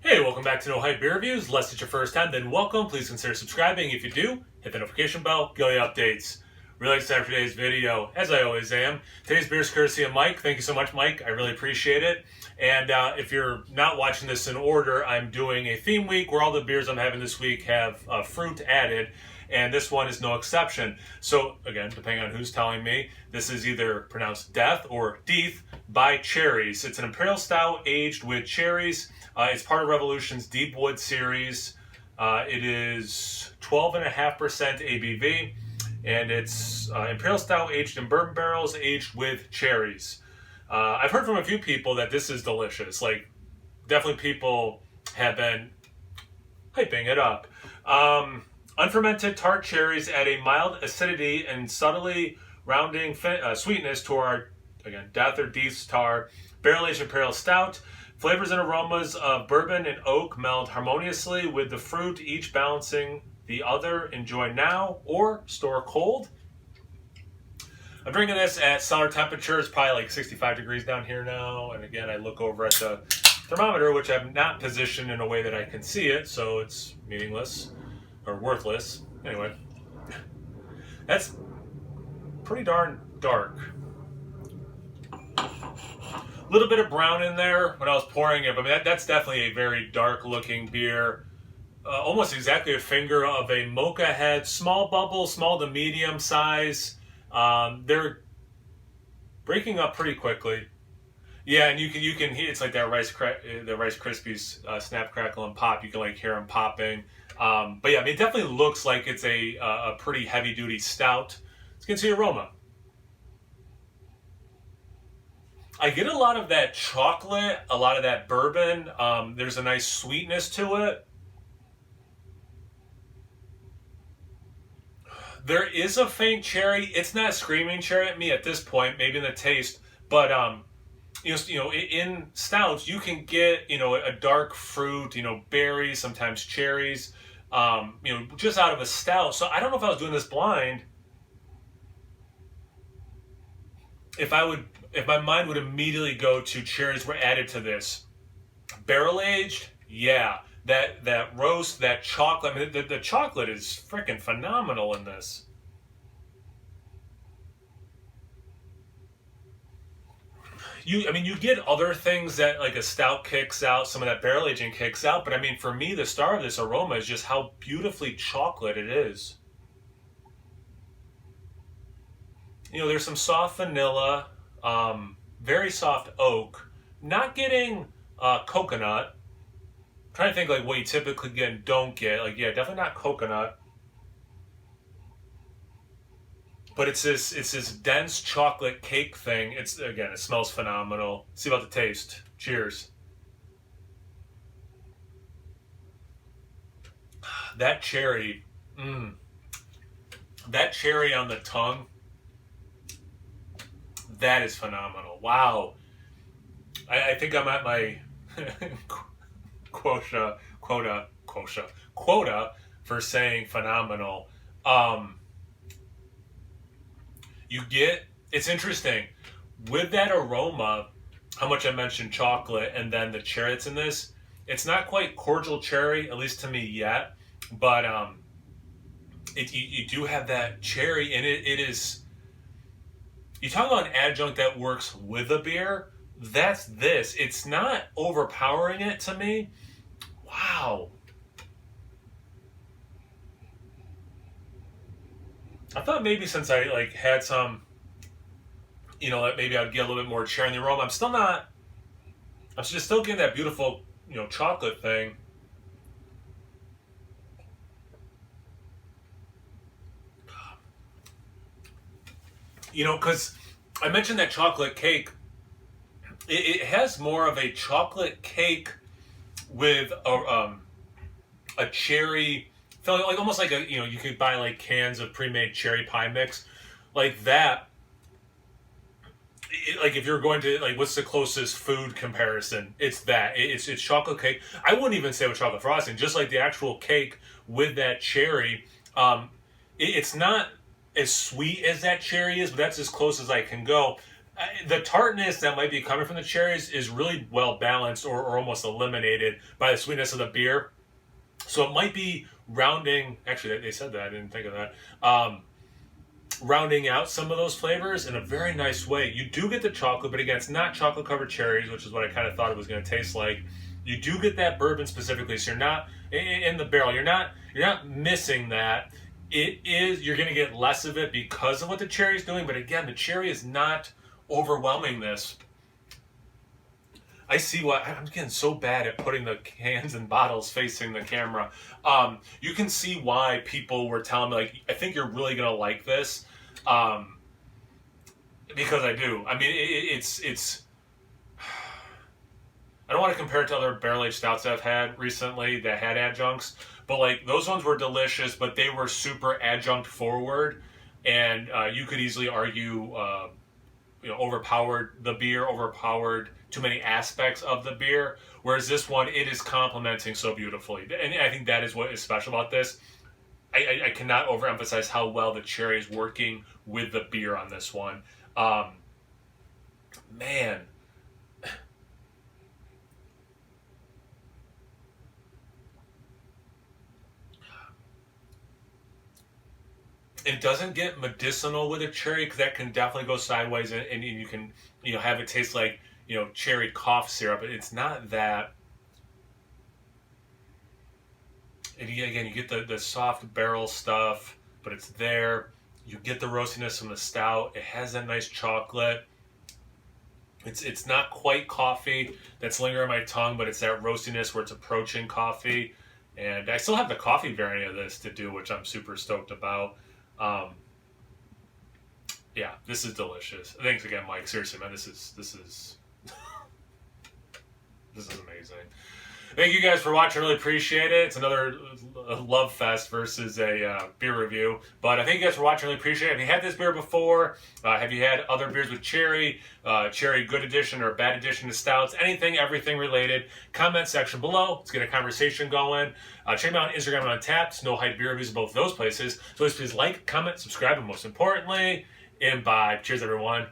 Hey, welcome back to No Hype Beer Reviews. Unless it's your first time, then welcome. Please consider subscribing. If you do, hit the notification bell, get all the updates. Really excited for today's video, as I always am. Today's beer is courtesy of Mike. Thank you so much, Mike. I really appreciate it. And if you're not watching this in order, I'm doing a theme week where all the beers I'm having this week have fruit added. And this one is no exception. So, again, depending on who's telling me, this is either pronounced Deth or Deth by Cherries. It's an Imperial Stout aged with cherries. It's part of Revolution's Deep Wood series. It is 12.5% ABV, and it's Imperial Stout aged in bourbon barrels, aged with cherries. I've heard from a few people that this is delicious. Like, definitely people have been hyping it up. Unfermented tart cherries add a mild acidity and subtly rounding sweetness to our, again, Deth or Deth's tar barrel-aged Imperial Stout. Flavors and aromas of bourbon and oak meld harmoniously with the fruit, each balancing the other. Enjoy now or store cold. I'm drinking this at cellar temperature. It's probably like 65 degrees down here now. And again, I look over at the thermometer, which I've not positioned in a way that I can see it, so it's meaningless or worthless. Anyway, that's pretty darn dark. A little bit of brown in there when I was pouring it, but that's definitely a very dark looking beer. Almost exactly a finger of a mocha head, small bubble, small to medium size. They're breaking up pretty quickly. Yeah, and you can hear it's like that the Rice Krispies snap, crackle, and pop. You can like hear them popping. But yeah, I mean, it definitely looks like it's a pretty heavy duty stout. Let's get to the aroma. I get a lot of that chocolate, a lot of that bourbon. There's a nice sweetness to it. There is a faint cherry. It's not screaming cherry at me at this point, maybe in the taste, but in stouts you can get a dark fruit, berries, sometimes cherries, just out of a stout. So I don't know if I was doing this blind, if my mind would immediately go to cherries were added to this. Barrel aged, yeah. That roast, that chocolate. I mean, the chocolate is freaking phenomenal in this. You get other things that like a stout kicks out, some of that barrel aging kicks out, but I mean, for me, the star of this aroma is just how beautifully chocolate it is. There's some soft vanilla, very soft oak, not getting coconut. I'm trying to think like what you typically get and don't get. Like, yeah, definitely not coconut. But it's this dense chocolate cake thing. It smells phenomenal. See about the taste. Cheers. That cherry, that cherry on the tongue, that is phenomenal. Wow. I think I'm at my quota for saying phenomenal. It's interesting with that aroma, how much I mentioned chocolate and then the cherry that's in this. It's not quite cordial cherry, at least to me yet, but you do have that cherry, and it is. You talk about an adjunct that works with a beer. That's this. It's not overpowering it to me. Wow. I thought maybe since I had some, that maybe I'd get a little bit more cherry in the aroma. I'm just still getting that beautiful, chocolate thing. Because I mentioned that chocolate cake. It has more of a chocolate cake with a cherry, like almost like you could buy like cans of pre-made cherry pie mix, like that. Like if you're going to what's the closest food comparison? It's that. It's chocolate cake. I wouldn't even say with chocolate frosting, just like the actual cake with that cherry. It's not as sweet as that cherry is, but that's as close as I can go. The tartness that might be coming from the cherries is really well balanced or almost eliminated by the sweetness of the beer. So it might be rounding. Actually, they said that. I didn't think of that. Rounding out some of those flavors in a very nice way. You do get the chocolate, but again, it's not chocolate covered cherries, which is what I kind of thought it was going to taste like. You do get that bourbon specifically, so you're not in the barrel. You're not missing that. It is, you're going to get less of it because of what the cherry is doing. But again, the cherry is not overwhelming this. I see why I'm getting so bad at putting the cans and bottles facing the camera. You can see why people were telling me, like, I think you're really going to like this. Because I do. I mean, it's I don't want to compare it to other barrel-aged stouts that I've had recently that had adjuncts, but like those ones were delicious, but they were super adjunct forward, and you could easily argue, overpowered the beer, overpowered too many aspects of the beer. Whereas this one, it is complementing so beautifully, and I think that is what is special about this. I cannot overemphasize how well the cherry is working with the beer on this one. Man. It doesn't get medicinal with a cherry because that can definitely go sideways, and you can have it taste like cherry cough syrup. It's not that. And again, you get the soft barrel stuff, but it's there. You get the roastiness from the stout. It has that nice chocolate. It's not quite coffee that's lingering on my tongue, but it's that roastiness where it's approaching coffee. And I still have the coffee variant of this to do, which I'm super stoked about. Yeah, this is delicious. Thanks again, Mike. Seriously, man, this is this is amazing. Thank you guys for watching. I really appreciate it. It's another love fest versus a beer review. But I thank you guys for watching. I really appreciate it. Have you had this beer before? Have you had other beers with cherry? Cherry good addition or bad addition to stouts? Anything, everything related. Comment section below. Let's get a conversation going. Check me out on Instagram and on Taps. No Hype Beer Reviews in both of those places. So please like, comment, subscribe, and most importantly, imbibe. Cheers, everyone.